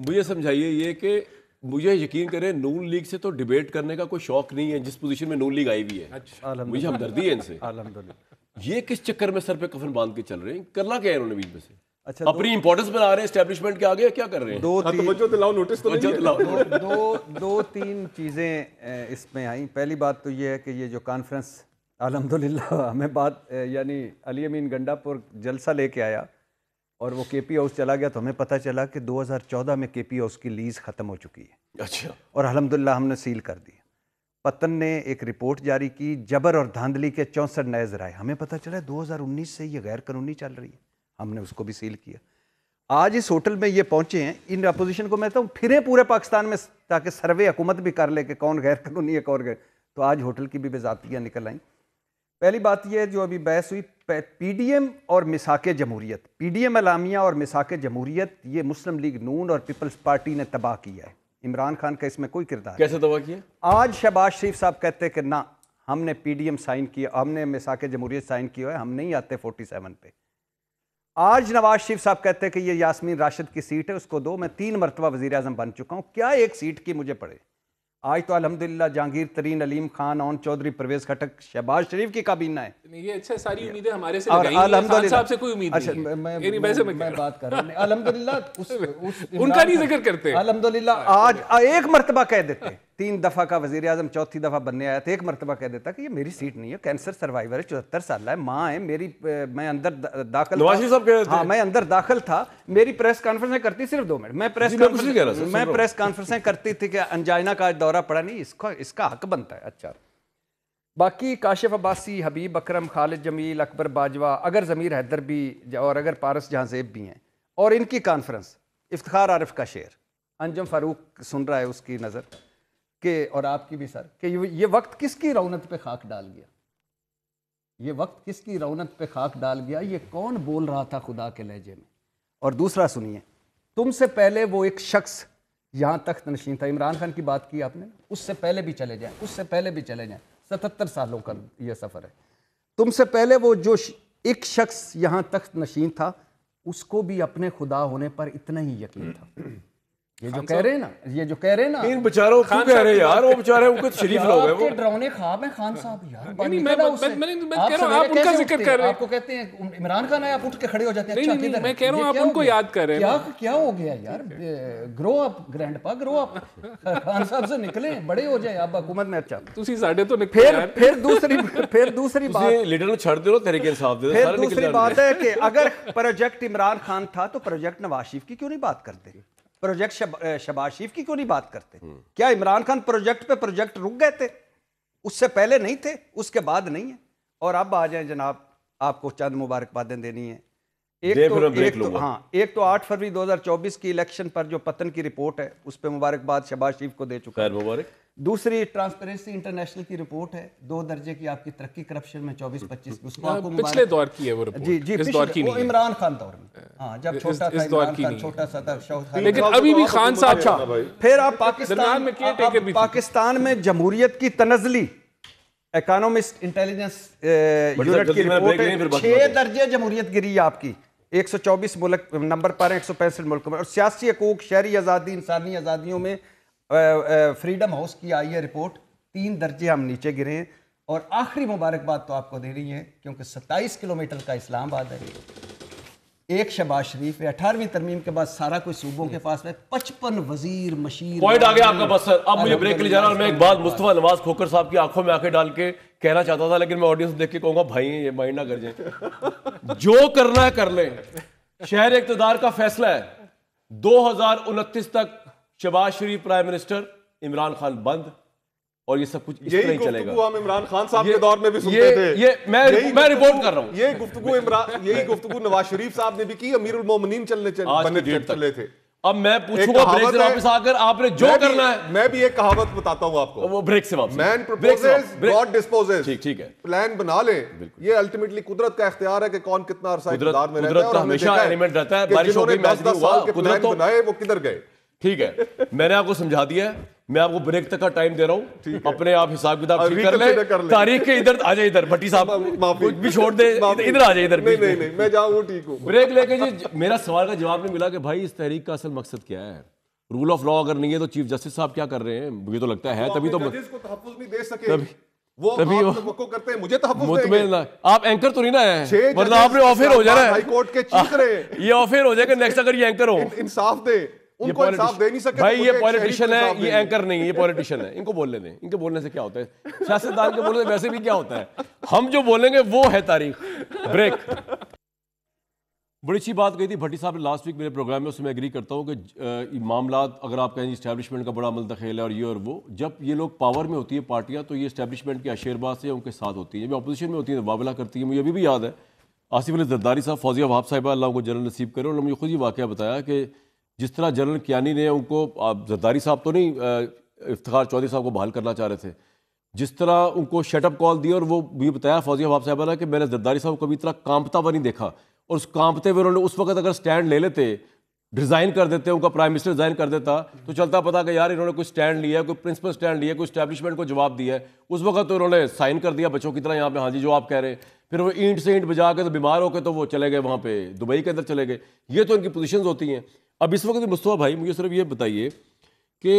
मुझे समझाइए ये कि मुझे यकीन करें नून लीग से तो डिबेट करने का कोई शौक नहीं है, जिस पोजीशन में नून लीग आई हुई है। अच्छा, मुझे हमदर्दी है इनसे। ये किस चक्कर में सर पे कफन बांध के चल रहे हैं? करना क्या है इन्होंने बीच में से? अच्छा, अपनी इंपॉर्टेंस बना रहे हैं एस्टेब्लिशमेंट के आगे, क्या कर रहे हैं? दो तीन चीज़ें इसमें आई। पहली बात तो ये है कि ये जो कॉन्फ्रेंस अल्हम्दुलिल्लाह हमें बात यानी अली अमीन गंडापुर जलसा लेके आया और वो केपी हाउस चला गया, तो हमें पता चला कि 2014 में केपी हाउस की लीज ख़त्म हो चुकी है। अच्छा। और अल्हम्दुलिल्लाह हमने सील कर दी। पतन ने एक रिपोर्ट जारी की, जबर और धांधली के 64 नए ज़राए। हमें पता चला 2019 से ये गैर कानूनी चल रही है, हमने उसको भी सील किया। आज इस होटल में ये पहुंचे हैं, इन अपोजिशन को मैं कहता हूँ फिरे पूरे पाकिस्तान में ताकि सर्वे हुकूमत भी कर ले कि कौन गैर कानूनी है कौन गैर। तो आज होटल की भी बेजातियाँ निकल आई। पहली बात यह है जो अभी बहस हुई पीडीएम और मिसाक जमहूरियत, पीडीएम अलामिया और मिसाक जमहूरियत, ये मुस्लिम लीग नून और पीपल्स पार्टी ने तबाह किया है। इमरान खान का इसमें कोई किरदार कैसे तबाह किया? आज शहबाज शरीफ साहब कहते हैं कि ना हमने पीडीएम साइन किया, हमने मिसाक जमहूरियत साइन किया है, हम नहीं आते 47 पे। आज नवाज शरीफ साहब कहते हैं कि ये यास्मीन राशिद की सीट है, उसको दो। मैं 3 मरतबा वज़ीर आज़म बन चुका हूँ, क्या एक सीट की मुझे पड़े। आज तो अल्हम्दुलिल्लाह जहांगीर तरीन, अलीम खान, ओन चौधरी, परवेज खटक, शहबाज शरीफ की काबीना है। ये अच्छा, सारी उम्मीदें हमारे से लगाई हैं, खान साहब से कोई उम्मीद अच्छा, नहीं है। मैं बात कर रहा हूँ अल्हम्दुलिल्लाह उनका नहीं जिक्र करते। अल्हम्दुलिल्लाह आज एक मरतबा कह देते, 3 दफा का वजीर आजम, 4थी दफा बनने आया था, एक मरतबा कह देता कि ये मेरी सीट नहीं है, कैंसर सर्वाइवर है, 74 साल है, माँ है मेरी, मैं अंदर दाखिल था। हाँ, मैं अंदर दाखिल था, मेरी प्रेस कॉन्फ्रेंस करती सिर्फ 2 मिनट, मैं प्रेस कॉन्फ्रेंस करती थी कि अंजाइना का दौरा पड़ा नहीं, इसका हक बनता है। अच्छा, बाकी काशिफ अब्बासी, हबीब अकरम, खालिद जमील, अकबर बाजवा, अगर ज़मीर हैदर भी और अगर पारस जहांजेब भी हैं, और इनकी कॉन्फ्रेंस, इफ्तिखार आरिफ का शेर, अंजुम फारूक सुन रहा है उसकी नज़र के, और आपकी भी सर, कि ये वक्त किसकी रौनक पे खाक डाल गया, ये वक्त किसकी रौनक पे खाक डाल गया, ये कौन बोल रहा था खुदा के लहजे में। और दूसरा सुनिए, तुमसे पहले वो एक शख्स यहाँ तख्त नशीन था, इमरान खान की बात की आपने, उससे पहले भी चले जाएं, उससे पहले भी चले जाएं, 77 सालों का ये सफ़र है। तुमसे पहले वो जो एक शख्स यहाँ तख्त नशीन था, उसको भी अपने खुदा होने पर इतना ही यकीन था। ये जो कह रहे हैं ना, ये जो कह रहे हैं ना, इन बेचारों को कह रहे हैं यार, वो बेचारे उनको शरीफ लोग हैं, वो डरावने ख्वाब हैं खान साहब यार। मैं कह रहा हूं आप उनका जिक्र कर रहे हैं, आपको कहते हैं इमरान खान है, आप उठ के खड़े हो जाते हैं। नहीं, मैं कह रहा हूं आप उनको याद कर रहे हैं। क्या हो गया यार, grow up grandpa, grow up, Khan साहब से निकले, बड़े हो जाए आप हुकूमत में। अच्छा, तुसी साढ़े तो निकले यार। फिर दूसरी बात, लीडर ने छड़ दो, तहरीक इंसाफ दे दो, फिर दूसरी बात है कि अगर प्रोजेक्ट इमरान खान था तो प्रोजेक्ट नवाज शरीफ की क्यों नहीं बात करते, प्रोजेक्ट शहबाज शरीफ की क्यों नहीं बात करते। क्या इमरान खान प्रोजेक्ट पे प्रोजेक्ट रुक गए थे? उससे पहले नहीं थे, उसके बाद नहीं है। और अब आ जाए जनाब, आपको चंद मुबारकबादें देनी है। एक तो 8 फरवरी 2024 की इलेक्शन पर जो पतन की रिपोर्ट है, उस पर मुबारकबाद शहबाज शरीफ को दे चुका है, मुबारक। दूसरी ट्रांसपेरेंसी इंटरनेशनल की रिपोर्ट है, 2 दर्जे की आपकी तरक्की करप्शन में 24-25 की, उसको आपको पिछले दौर की है वो रिपोर्ट। जी, इस दौर की नहीं, इमरान खान दौर में, हाँ, जब छोटा था इमरान खान, छोटा सा था, लेकिन अभी भी खान साहब। अच्छा, फिर आप पाकिस्तान में जमहूरियत की तनज़ली, इकोनॉमिस्ट इंटेलिजेंस यूनिट की रिपोर्ट है, 6 दर्जे जमहूरियत गिरी है आपकी, 124 मुल्क नंबर पर है 165 मुल्क में। और सियासी हकूक, शहरी आज़ादी, इंसानी आज़ादियों में फ्रीडम हाउस की आई है रिपोर्ट, 3 दर्जे हम नीचे गिरे हैं। और आखिरी मुबारकबाद तो आपको दे रही है क्योंकि 27 किलोमीटर का इस्लामाबाद है, एक शहबाज शरीफ है, 18वीं तरमीम के बाद सारा कोई सूबों के पास है, 55 वजीर मशीर। पॉइंट आ गया आपका बस सर। अब मुझे ब्रेक के लिए जाना, और मैं एक बात मुस्तफा नवाज खोकर साहब की आंखों में आंखें डाल के कहना चाहता था, लेकिन मैं ऑडियंस देख के कहूंगा भाई ये माइंड ना कर जाए, जो करना है कर ले, शहर इक़्तिदार का फैसला है। 2029 तक शहबाज शरीफ प्राइम मिनिस्टर, इमरान खान बंद, और ये सब कुछ इस तरह ही चलेगा। हम इमरान खान साहब के दौर में भी सुनते थे। मैं रिपोर्ट कर रहा हूं, यही गुफ्तगू नवाज शरीफ साहब ने भी की, अमीरुल मोमिनीन चले थे। अब मैं पूछूंगा ब्रेक से वापस आकर, आपने जो करना है। मैं भी एक कहावत बताता हूं आपको, वो ब्रेक से वापस। Man proposes, God disposes. ठीक है, प्लान बना लें, ये अल्टीमेटली कुदरत का इख्तियार है कि कौन कितना अरसा इक़्तिदार में रहता है। कुदरत का हमेशा एलिमेंट रहता है, बारिश हो गई, मैच नहीं हुआ, कुदरत बनाए वो किधर गए। ठीक है, मैंने आपको समझा दिया है, मैं आपको ब्रेक तक का टाइम दे रहा हूं, अपने आप हिसाब किताब ठीक कर ले। तारीख के इधर आ जाए, इधर भट्टी साहब कुछ भी छोड़ दे, इधर आ जाए, इधर। नहीं मैं जाऊं, ठीक हूं। ब्रेक लेके जी, मेरा सवाल का जवाब नहीं मिला कि भाई इस तहरीक का असल मकसद क्या है। रूल ऑफ लॉ अगर नहीं है तो चीफ जस्टिस साहब क्या कर रहे हैं? मुझे तो लगता है तभी तो जजेस को तहफ्फुज़ नहीं दे सके, वो तवक्को करते हैं मुझे तहफ्फुज़ मुतमिन देंगे। आप एंकर तो नहीं ना है, 6 वरना आपने ऑफर हो जाना है, हाई कोर्ट के चीख रहे हैं। ये ऑफर हो जाएगा नेक्स्ट अगर ये एंकर हो। इंसाफ दे, उनको इंसाफ दे नहीं सके भाई, तो ये मुझे एक पॉलिटिशियन शहीद को है, इंसाफ ये देंगे। एंकर नहीं है, ये पॉलिटिशियन है, इनको बोलने दें। इनके बोलने से क्या होता है? सियासतदान के बोलने से वैसे भी क्या होता है? हम जो बोलेंगे वो है तारीख। ब्रेक। बड़ी अच्छी बात कही थी भट्टी साहब ने लास्ट वीक मेरे प्रोग्राम में, उसमें एग्री करता हूँ कि मामला अगर आप कहें इस्टेब्लिशमेंट का बड़ा अमल दखेल है और ये और वो, जब ये लोग पावर में होती है पार्टियाँ, तो ये इस्टेब्लिशमेंट के अशेरबाज से उनके साथ होती है। जब अपोजिशन में होती है तो वावला करती है। मुझे अभी भी याद है आसिफ अली जरदारी साहब, फौजिया वहाब साहिबा, अल्लाह को जनरल नसीब करे, उन्होंने मुझे खुद ही वाक़या बताया कि जिस तरह जनरल कियानी ने उनको, जरदारी साहब तो नहीं, इफ्तिखार चौधरी साहब को बहाल करना चाह रहे थे, जिस तरह उनको शटअप कॉल दी, और वो भी बताया फौजिया वहाब साहिबा ने कि मैंने जरदारी साहब को कभी इतना कांपता हुआ नहीं देखा, और उस कांपते हुए उन्होंने उस वक्त अगर स्टैंड ले लेते, रिज़ाइन कर देते, उनका प्राइम मिनिस्टर रिज़ाइन कर देता, तो चलता पता कि यार इन्होंने कोई स्टैंड लिया है, कोई प्रिंसिपल स्टैंड लिया है, कोई स्टैब्लिशमेंट को जवाब दिया है। उस वक्त तो उन्होंने साइन कर दिया बच्चों की तरह यहाँ पे, हाँ जी जो आप कह रहे हैं। फिर वो ईंट से ईंट बजा के तो बीमार होकर तो वो चले गए वहाँ पे दुबई के अंदर चले गए। ये तो इनकी पोजीशंस होती हैं। अब इस वक्त मुस्तफा भाई मुझे सिर्फ ये बताइए कि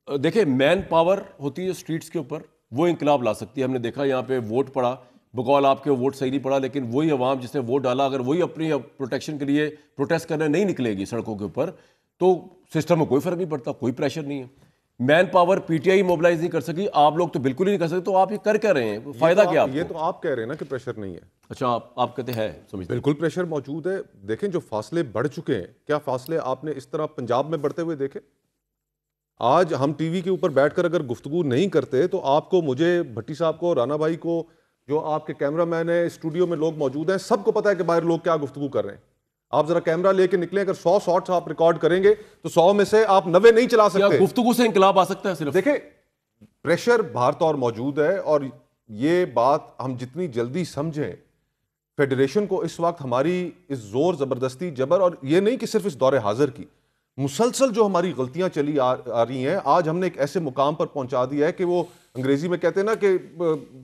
देखिए मैन पावर होती है स्ट्रीट्स के ऊपर, वो इंकलाब ला सकती है। हमने देखा यहाँ पे वोट पड़ा, बकौल आपके वोट सही नहीं पड़ा, लेकिन वही अवाम जिसने वोट डाला, अगर वही अपनी प्रोटेक्शन के लिए प्रोटेस्ट करने नहीं निकलेगी सड़कों के ऊपर, तो सिस्टम में कोई फर्क नहीं पड़ता, कोई प्रेशर नहीं है। मैन पावर पीटीआई मोबिलाइज नहीं कर सकी, आप लोग तो बिल्कुल ही नहीं कर सकते, तो आप ये कर क्या रहे हैं? फायदा क्या? ये तो आप कह रहे हैं ना कि प्रेशर नहीं है। अच्छा, आप कहते हैं समझते? बिल्कुल प्रेशर मौजूद है। देखें जो फासले बढ़ चुके हैं, क्या फासले आपने इस तरह पंजाब में बढ़ते हुए देखे? आज हम टीवी के ऊपर बैठकर अगर गुफ्तगू नहीं करते तो आपको, मुझे, भट्टी साहब को, राना भाई को, जो आपके कैमरामैन है, स्टूडियो में लोग मौजूद हैं, सबको पता है कि बाहर लोग क्या गुफ्तगू कर रहे हैं। आप जरा कैमरा लेके निकले, अगर 100 शॉट्स आप रिकॉर्ड करेंगे तो 100 में से आप 90 नहीं चला सकते। गुफ्तगू से इंकलाब आ सकता है सिर्फ? देखिए प्रेशर बाहर तौर मौजूद है, और ये बात हम जितनी जल्दी समझें, फेडरेशन को इस वक्त हमारी इस जोर जबरदस्ती जबर, और ये नहीं कि सिर्फ इस दौरे हाजिर की, मुसलसल जो हमारी गलतियां चली आ रही हैं, आज हमने एक ऐसे मुकाम पर पहुंचा दिया है कि वो अंग्रेजी में कहते हैं ना कि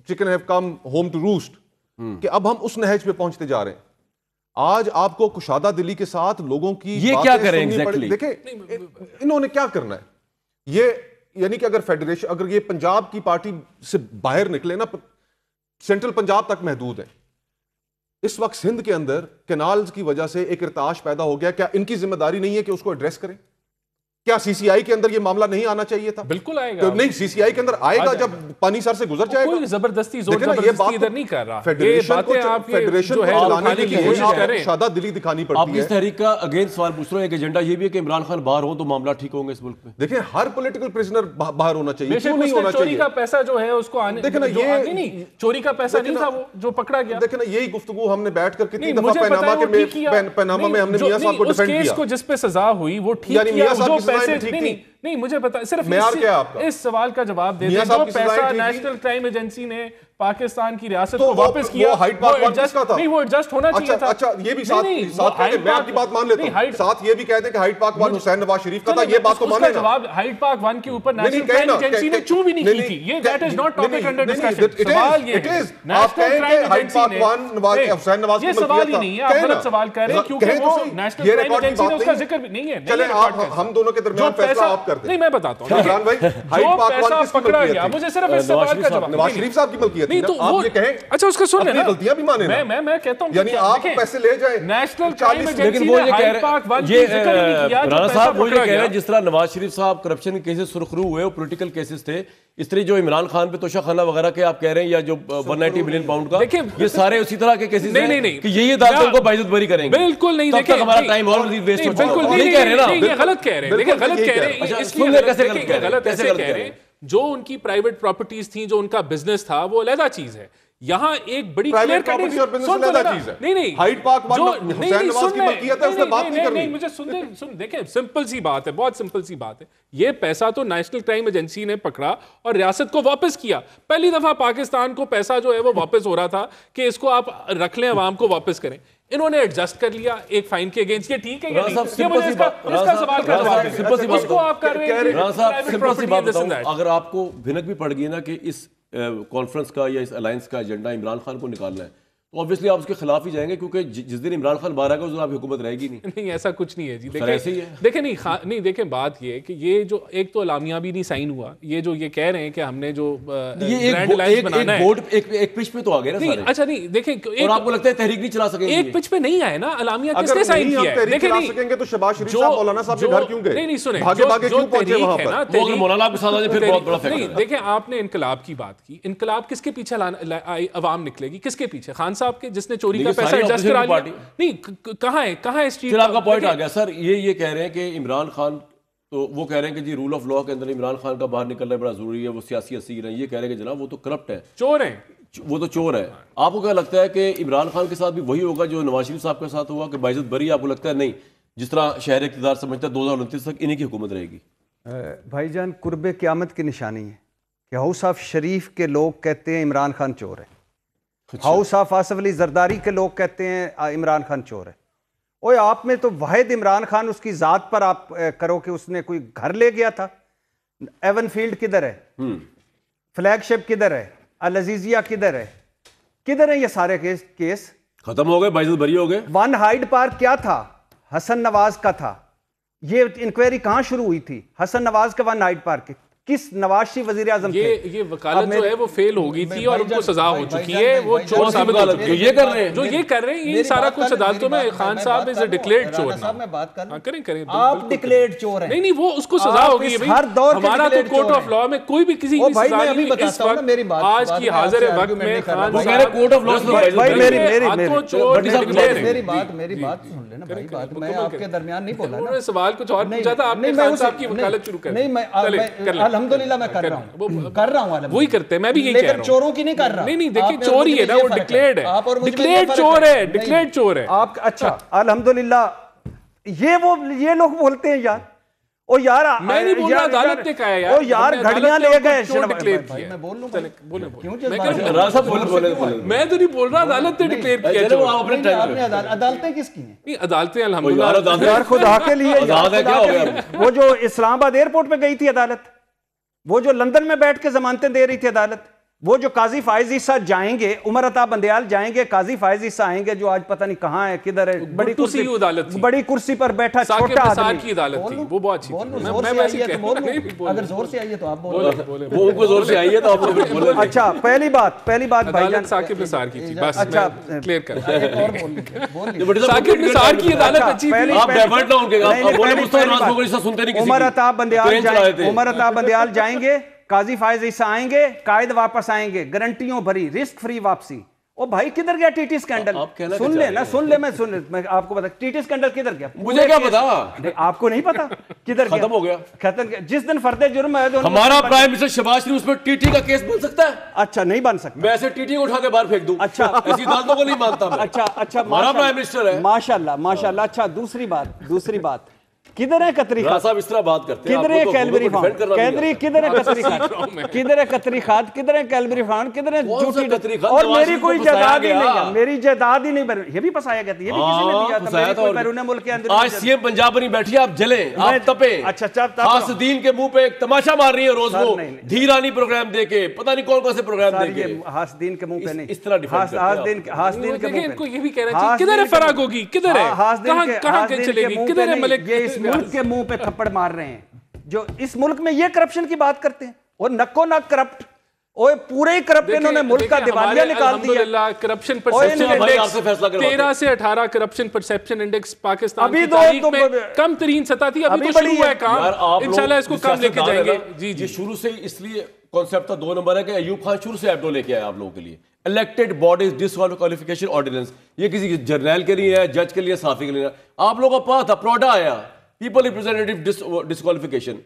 chicken have come home to roost, कि अब हम उस नहज पे पहुंचते जा रहे हैं। आज आपको कुशादा दिली के साथ लोगों की ये क्या करें एग्जैक्टली? देखिए इन्होंने क्या करना है, ये यानी कि अगर फेडरेशन, अगर ये पंजाब की पार्टी से बाहर निकले ना, सेंट्रल पंजाब तक महदूद है। इस वक्त सिंध के अंदर कैनाल्स की वजह से एक इर्ताश पैदा हो गया, क्या इनकी जिम्मेदारी नहीं है कि उसको एड्रेस करें? क्या सीसीआई के अंदर ये मामला नहीं आना चाहिए था? बिल्कुल आएगा। तो नहीं, सीसीआई के अंदर आएगा जब पानी सर से गुजर जाएगा। कोई जबरदस्ती जोर जबरदस्ती इधर नहीं कर रहा। फेडरेशन को चलाने के लिए शादा दिली दिखानी पड़ती है। आप इस तहरीक का अगेंस्ट सवाल पूछ रहे हैं, एक एजेंडा ये भी है कि इमरान खान बाहर हो तो मामला ठीक होंगे इस मुल्क में। देखिए हर पॉलिटिकल प्रिजनर बाहर होना चाहिए, क्यों नहीं होना चाहिए? चोरी का पैसा जो है उसको आने, देखिए ना, ये नहीं चोरी का पैसा नहीं था वो जो पकड़ा गया। देखिए ना, यही गुफ्तगू हमने बैठकर कितनी दफा पनामा में हमने मियां साहब को डिफेंड किया। केस को जिस पे सजा हुई वो ठीक किया, जो पैसे नहीं मुझे पता, सिर्फ इस सवाल का जवाब दे दें, जो पैसा नेशनल क्राइम एजेंसी ने पाकिस्तान की रियासत को वापस किया, हाइट पार्क 1 किसका था? नहीं वो एडजस्ट होना चाहिए था। अच्छा ये भी साथ मैं आपकी बात मान लेता हूं, साथ ये भी कहते हैं कि हाइट पार्क 1 हुसैन नवाज शरीफ का था, ये बात को माने ना। जवाब हाइट पार्क 1 के ऊपर नेशनल क्राइम एजेंसी ने चू भी नहीं की थी, ये that is not topic under discussion. सवाल ये है नेशनल क्राइम एजेंसी ने, हुसैन नवाज ये सवाल ही नहीं है, आप गलत सवाल कर रहे हैं, क्योंकि वो नेशनल क्राइम एजेंसी ने उसका जिक्र भी नहीं है। चले हम दोनों के दरमियान फैसला आप कर दें। नहीं मैं बताता हूं, इमरान भाई, हाइट पार्क 1 किसकी पकड़ा गया, मुझे सिर्फ इस सवाल का जवाब। नवाज शरीफ साहब की मलकियत नहीं तो आप ये कहें, अच्छा उसका सुन लेना, गलतियां भी माने ना। मैं कहता हूं, यानी आप पैसे ले जाए नेशनल क्राइम एजेंसी लेकिन वो ये कह रहे, ये हैं राणा साहब वो ये कह रहे हैं जिस तरह नवाज शरीफ साहब करप्शन के केसेस सुर्खरू हुए, वो पॉलिटिकल केसेस थे, इस तरह जो इमरान खान पे तोशाखाना वगैरह के आप कह रहे हैं, या जो 190 मिलियन पाउंड का, ये सारे उसी तरह के केसेस हैं कि यही अदालतों को बाइज्जत बरी करेंगे। बिल्कुल नहीं, तब तक हमारा टाइम और वेस्ट हो बिल्कुल नहीं कह रहे ना, ये गलत कह रहे हैं, देखिए गलत कह रहे हैं, इसलिए कैसे कह रहे हैं, जो उनकी प्राइवेट प्रॉपर्टीज थी, जो उनका बिजनेस था, वो अलग चीज है। यहाँ एक बड़ी क्लियर कटिंग नहीं हाइट पार्क हुसैन नवाज की मलकियत है, उसने बात नहीं करनी। मुझे सुन देखिए, सिंपल सी बात है, बहुत सिंपल सी बात है। ये पैसा तो नेशनल क्राइम एजेंसी ने पकड़ा और रियासत को वापस किया। पहली दफा पाकिस्तान को पैसा जो है वो वापस हो रहा था कि इसको आप रख लें, अवाम को वापस करें। इन्होंने एडजस्ट कर लिया एक फाइन के अगेंस्ट, ये ठीक है या नहीं? ये मुझे इसका सवाल का जवाब है। इसको आप कर रहे हैं, अगर आपको भिनक भी पड़ गई ना कि इस कॉन्फ्रेंस का या इस अलायंस का एजेंडा इमरान खान को निकालना है, तो ऑब्वियसली आप उसके खिलाफ ही जाएंगे, क्योंकि जिस दिन इमरान खान बाहर आएगा उस दिन आपकी हुकूमत रहेगी नहीं। नहीं, ऐसा कुछ नहीं है जी। ऐसे ही है। देखें नहीं देखें, बात ये है कि ये जो एक तो एलामिया भी नहीं साइन हुआ, ये जो ये कह रहे हैं कि हमने जो ग्रैंड अलायंस बनाना है, एक पिच पे तो आ गए ना सारे। अच्छा नहीं देखें, और आपको लगता है तहरीक नहीं चला सकेंगे? एक पिच पे नहीं आए ना, एलामिया अगर किसने साइन नहीं हम किया है? तहरीक देखें चला नहीं, सकेंगे तो शहबाज शरीफ साहब मौलाना साहब के घर क्यों गए? नहीं सुने, भागे भागे क्यों पहुंचे वहां है पर? ना, वो अगर मौलाना आपके साथ आ जाए फिर बहुत बड़ा फैक्टर नहीं, है। देखें आपने इनकलाब की बात की, इनकलाब किसके पीछे अवाम निकलेगी? किसके पीछे? खान साहब के, जिसने चोरी का पैसा एडजस्ट करा लिया। नहीं, कहाँ है स्ट्रीट? फिर आपका पॉइंट आ गया सर, ये कह रहे हैं कि इमरान खान, तो वो कह रहे हैं कि जी रूल ऑफ लॉ के अंदर इमरान खान का बाहर निकलना बड़ा जरूरी है, वो सियासी असीर है। ये कह रहे हैं कि जनाब वो तो करप्ट है, चोर है, वो तो चोर है। आपको क्या लगता है कि इमरान खान के साथ भी वही होगा जो नवाज शरीफ साहब के साथ हुआ कि बाइज्जत बरी? आपको लगता है नहीं, जिस तरह शहर इक़्तिदार समझता है 2029 तक इन्हीं की हुकूमत रहेगी? भाईजान, कुर्बे क़यामत की निशानी है कि हाउस ऑफ शरीफ के लोग कहते हैं इमरान खान चोर है, हाउस ऑफ आसफ अली जरदारी के लोग कहते हैं इमरान खान चोर है। ओए आप में तो वाहिद इमरान खान उसकी ज़ात पर आप करो कि उसने कोई घर ले गया था। एवन फील्ड किधर है? फ्लैगशिप किधर है? अल अजीजिया किधर है? किधर है ये सारे केस? खत्म हो गए, बाइज्जत बरी हो गए। वन हाइड पार्क क्या था? हसन नवाज का था। ये इंक्वायरी कहां शुरू हुई थी? हसन नवाज का वन हाइड पार्क किस नवाज शरीफ वजीर आजम थे? ये वकालत जो है वो फेल हो गई थी और उनको सजा हो चुकी है। वो चोर साबित हो चुके हैं। ये कर रहे हैं, जो ये कर रहे हैं, ये सारा कुछ अदालतों में खान साहब इज अ डिक्लेयर्ड चोर। साहब मैं बात कर, करें आप डिक्लेयर्ड चोर हैं। नहीं, वो उसको सजा हो गई है। हर दौर के हमारा तो कोर्ट ऑफ लॉ में कोई भी किसी की सजा नहीं। इस वक्त मेरी बात आज की हाजिर वक्त में खान साहब कोर्ट ऑफ लॉ भाई मेरी बात सुन लेना भाई। बात मैं आपके दरमियान नहीं बोला ना। सवाल कुछ और पूछा था आपने, खान साहब की वकालत शुरू कर। नहीं, मैं अल्हम्दुलिल्लाह मैं कर रहा हूं, वही करते हैं, मैं भी यही कह रहा हूं। चोरों की नहीं कर रहा। नहीं देखिए, चोर ही है ना, वो डिक्लेयर्ड है, डिक्लेयर्ड चोर है, डिक्लेयर्ड चोर है आप। अच्छा अल्हम्दुलिल्लाह, ये लोग बोलते हैं यार, ओ यार मैं नहीं बोल रहा, अदालत ने कहा है यार। ओ यार घड़ियां ले गए, डिक्लेयर किया। मैं बोल लूं, बोले मैं तो नहीं बोल रहा, अदालत ने डिक्लेयर किया। आपने अदालतें किसकी हैं? नहीं, अदालतें अल्हम्दुलिल्लाह यार खुदा के लिए, वो जो इस्लामाबाद एयरपोर्ट पे गई थी अदालत, वो जो लंदन में बैठ के जमानतें दे रही थी अदालत, वो जो काजी फायज ईसा जाएंगे, उमर अता बंदयाल जाएंगे, काजी फायज ईसा आएंगे जो आज पता नहीं कहाँ है, किधर है, बड़ी कुर्सी पर बैठा छोटा आदमी की अदालत थी, वो बहुत अच्छी थी। मैं वैसे कह रहा हूं, अगर जोर से आई है तो आप बोलो, वो उनको जोर से आई है तो आप बोलो। अच्छा पहली बात भाईजान साकिब निसार की थी, बस अच्छा क्लियर कर। साकिब निसार की अदालत अच्छी थी। आप डाइवर्ट ना होंगे, आप बोले मुझसे नाज को किसी सुनते नहीं, किसी उमर अता बंदयाल जाएंगे, काजी फायज ईसा आएंगे, कायद वापस आएंगे, गारंटियों भरी रिस्क फ्री वापसी। ओ भाई किधर गया टीटी स्कैंडल? सुन ले, मैं आपको बता, टीटी स्कैंडल किधर गया? मुझे क्या पता? आपको नहीं पता किधर गया? खत्म हो गया, खत्म। जिस दिन फर्दे जुर्म है हमारा प्राइम मिनिस्टर शहबाज शरीफ, उसमें टीटी का केस बन सकता है? अच्छा नहीं बन सकता। मैं ऐसे टीटी को उठा के बाहर फेंक दूं? अच्छा ऐसी अदालतों को नहीं मानता मैं। अच्छा हमारा प्राइम मिनिस्टर है, माशाल्लाह। अच्छा दूसरी बात, किधर है कतरी खाद? साहब इस तरह बात करते हैं, किधर है कैलबरी फार्म? किधर है कतरी खाद? किधर है कतरी खाद? किधर है कैलबरी फार्म? किधर है झूठी कतरी खाद? और मेरी कोई जायदाद ही नहीं है, मेरी जायदाद ही नहीं। ये भी फंसाया गया था, ये भी किसी ने दिया था, मेरी कोई बैरून मुल्क के अंदर। आज सीएम पंजाब नहीं बैठी, आप जले, आप तपे। अच्छा हासदीन के मुंह पे एक तमाशा मार रही है रोज, वो धीरानी प्रोग्राम देके, पता नहीं कौन से प्रोग्राम देके। हासदीन के मुंह पे नहीं, इस तरह हासदीन के मुंह पे। ये भी कह रहा है किधर है फराग होगी, किधर है, कहां चलेगी, किधर है मलिक? ये इस मुल्क के मुंह पे थप्पड़ मार रहे हैं जो इस मुल्क में ये करप्शन की बात करते हैं, और नक्को नक करप्ट, ओए पूरे ही करप्ट इन्होंने मुल्क का दिवालिया निकाल दिया। करप्शन परसेप्शन इंडेक्स 13 से 18 करप्शन परसेप्शन इंडेक्स पाकिस्तान की तारीख में कम तरीन सतह थी, अभी तो शुरू हुआ है काम, इंशाल्लाह इसको कम लेके जाएंगे। जी शुरू से इसलिए कॉन्सेप्ट था 2 नंबर है कि अयूब खान शुरू से एब्डो लेके आया आप लोगों के लिए, इलेक्टेड बॉडीज डिस्क्वालिफिकेशन ऑर्डिनेंस। ये किसी जर्नल के लिए है, जज के लिए, साफी के लिए। आप लोगों का पास था, प्रोडा आया, पीपल रिप्रेजेंटेटिव डिस्क्वालिफिकेशन।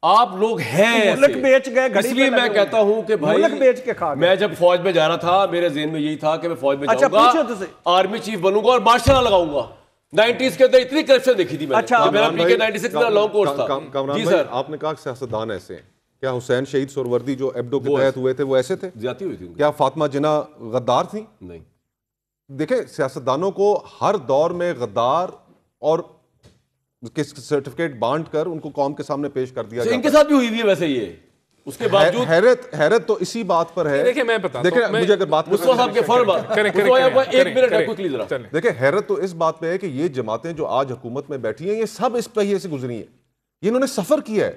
आप लोग हैं मुल्क बेच गए, इसलिए मैं कहता हूं कि भाई मुल्क बेच के खा गए। मैं जब फौज में जा रहा था, मेरे ज़हन में यही था कि मैं फौज में जाऊंगा, आर्मी चीफ बनूंगा और मार्शल लगाऊंगा। 90s के अंदर इतनी करप्शन देखी थी मैंने। अच्छा, मेरा पीके 96 में लॉन्ग कोर्स था। जी सर, आपने कहा सियासतदान ऐसे हैं, क्या हुसैन शहीद सोहरवर्दी जो एब्डो के तहत हुए थे वो ऐसे थे? ज्यादती हुई थी। क्या फातिमा जिन्ना गद्दार थी? नहीं। देखें, सियासतदानों को हर दौर में गद्दार और सर्टिफिकेट बांट कर उनको कौम के सामने पेश कर दिया। इनके साथ भी हुई है वैसे, ये उसके बावजूद हैरत तो इसी बात पर है। देखिए मैं बताता हूं, मुझे अगर बात मुस्तफा साहब के फौरन एक मिनट है क्विकली जरा। देखिए हैरत तो इस बात पे है कि ये जमातें जो आज हुकूमत में बैठी हैं ये सब इस पहिए से गुजरी हैं, ये इन्होंने सफर किया है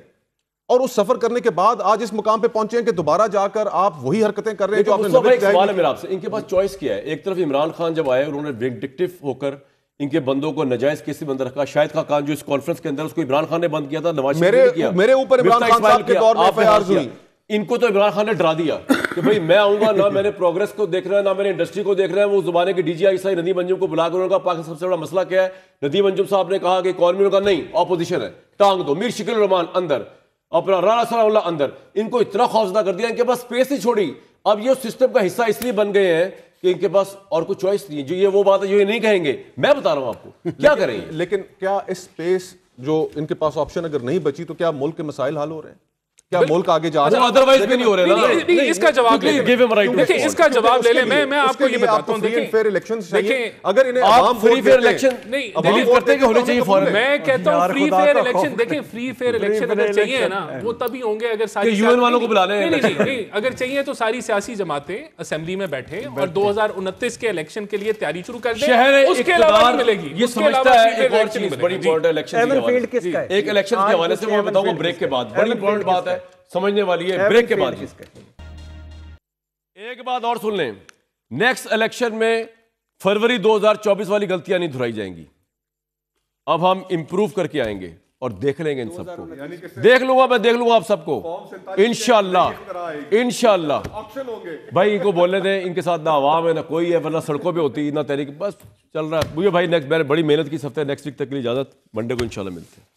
और उस सफर करने के बाद आज इस मुकाम पे पहुंचे हैं कि दोबारा जाकर आप वही हरकतें कर रहे हैं जो आपने सवाल है मेरा आपसे, इनके पास चॉइस क्या है? एक तरफ इमरान खान जब आए उन्होंने विंडिक्टिव होकर इनके बंदों को नजायज केस में बंद रखा। शाहिद खान जो इस कॉन्फ्रेंस के अंदर उसको इमरान खान ने बंद किया था, नवाज शरीफ ने किया। मेरे ऊपर इमरान खान साहब के दौर में एफआईआर हुई। इनको तो इमरान खान ने डरा दिया कि भाई मैं आऊंगा ना, मैंने प्रोग्रेस को देख रहा है ना मैंने इंडस्ट्री को देख रहा है। वो जुबाने के डीजीआई साहब नदीम अंजुम को बुलाकर उन्होंने कहा पाकिस्तान सबसे बड़ा मसला क्या है? नदीम अंजुम साहब ने कहा कि इकॉनमी का नहीं, ऑपोजिशन है, टांग दो। मीर शिकिल रहमान अंदर, अपना राना सलाउल्लाह अंदर। इनको इतना खौफजदा कर दिया, इनके पास स्पेस ही छोड़ी। अब ये सिस्टम का हिस्सा इसलिए बन गए हैं कि इनके पास और कुछ चॉइस नहीं है। जो ये वो बात है जो ये नहीं कहेंगे, मैं बता रहा हूं आपको क्या करेंगे। लेकिन क्या इस स्पेस जो इनके पास ऑप्शन अगर नहीं बची तो क्या मुल्क के मसाइल हल हो रहे हैं? क्या मुल्क आगे जा रहा है? अदरवाइज भी नहीं हो रहे ना। नहीं, इसका जवाब ले लें। देखिए इसका जवाब ले लें। मैं आपको ये बताता हूं, देखिए फेयर इलेक्शंस चाहिए। देखिए अगर इन्हें आप फ्री फेयर इलेक्शन नहीं दिल्ली करते कि होने चाहिए फॉरन। मैं कहता हूं फ्री फेयर इलेक्शन, देखिए फ्री फेयर इलेक्शन अगर चाहिए ना वो तभी होंगे अगर सारी यूएन वालों को बुला लें। नहीं, अगर चाहिए तो सारी सियासी जमातें असेंबली में बैठे और 2029 के इलेक्शन के लिए तैयारी शुरू कर दें। उसके अलावा नहीं मिलेगी। ये समझता है एक और चीज बड़ी इंपॉर्टेंट इलेक्शन, एक इलेक्शन के हवाले से मैं बताऊंगा ब्रेक के बाद। बड़ी इंपॉर्टेंट बात है, समझने वाली है, ब्रेक के बाद। एक बात और सुन लें, नेक्स्ट इलेक्शन में फरवरी 2024 वाली गलतियां नहीं दोहराई जाएंगी। अब हम इंप्रूव करके आएंगे और देख लेंगे इन सबको। देख लूंगा मैं, देख लूंगा आप सबको इंशाल्लाह। इंशाल्लाह भाई इनको बोलने दें, इनके साथ ना आवाम है ना कोई है, वरना सड़कों पे होती ना तहरीक। बस चल रहा है। मुझे भाई नेक्स्ट बड़ी मेहनत की हफ्ते, नेक्स्ट वीक तक के लिए इजाजत, मंडे को इंशाल्लाह मिलते हैं।